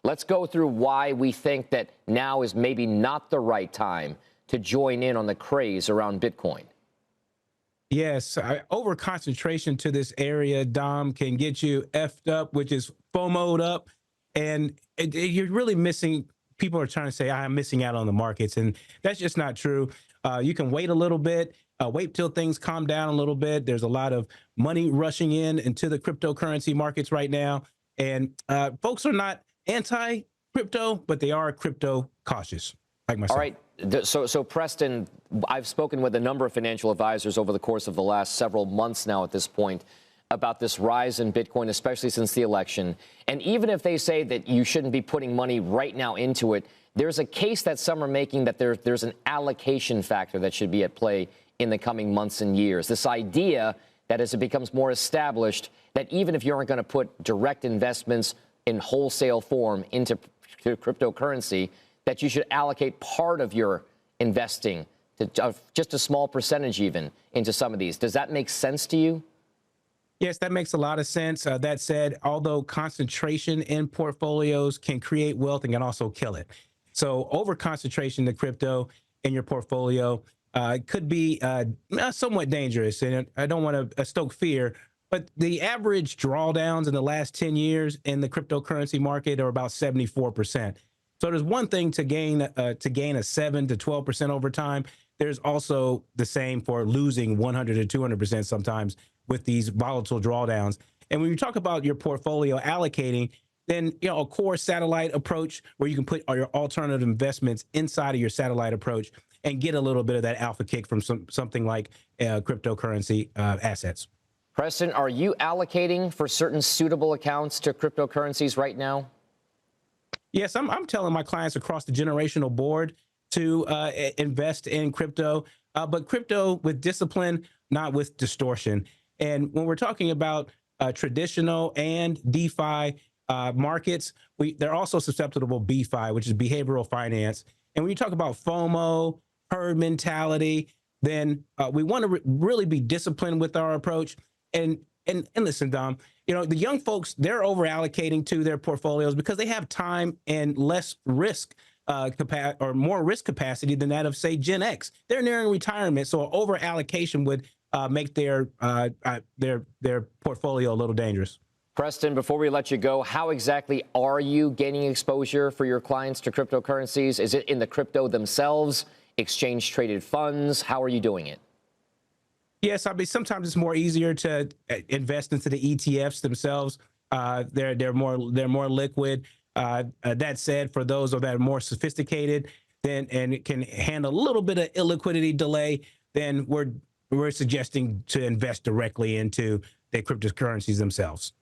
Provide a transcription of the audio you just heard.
Let's go through why we think that now is maybe not the right time to join in on the craze around Bitcoin. Yes, over concentration to this area, Dom, can get you effed up, which is FOMO'd up. And you're really missing. People are trying to say, I'm missing out on the markets. And that's just not true. You can wait a little bit, wait till things calm down a little bit. There's a lot of money rushing into the cryptocurrency markets right now. And folks are not anti-crypto, but they are crypto cautious, like myself. All right. So Preston, I've spoken with a number of financial advisors over the course of the last several months now at this point about this rise in Bitcoin, especially since the election. And even if they say that you shouldn't be putting money right now into it, there's a case that some are making that there's an allocation factor that should be at play in the coming months and years. This idea that as it becomes more established, that even if you aren't going to put direct investments in wholesale form into cryptocurrency, that you should allocate part of your investing, to just a small percentage even, into some of these. Does that make sense to you? Yes, that makes a lot of sense. That said, although concentration in portfolios can create wealth and can also kill it. So over concentration to crypto in your portfolio could be somewhat dangerous. And I don't want to stoke fear, but the average drawdowns in the last 10 years in the cryptocurrency market are about 74%. So there's one thing to gain a 7 to 12% over time. There's also the same for losing 100 to 200% sometimes with these volatile drawdowns. And when you talk about your portfolio allocating, then a core satellite approach where you can put your alternative investments inside of your satellite approach and get a little bit of that alpha kick from something like cryptocurrency assets. Preston, are you allocating for certain suitable accounts to cryptocurrencies right now? Yes, I'm telling my clients across the generational board to invest in crypto, but crypto with discipline, not with distortion. And when we're talking about traditional and DeFi markets, they're also susceptible to BeFi, which is behavioral finance. And when you talk about FOMO, herd mentality, then we want to really be disciplined with our approach. And listen, Dom, the young folks, they're over allocating to their portfolios because they have time and less risk or more risk capacity than that of, say, Gen X. They're nearing retirement, so over allocation would make their portfolio a little dangerous. Preston, before we let you go, how exactly are you gaining exposure for your clients to cryptocurrencies? Is it in the crypto themselves, exchange traded funds? How are you doing it? Yes, I mean, sometimes it's more easier to invest into the ETFs themselves. They're more liquid. That said, for those that are more sophisticated, and it can handle a little bit of illiquidity delay, then we're suggesting to invest directly into the cryptocurrencies themselves.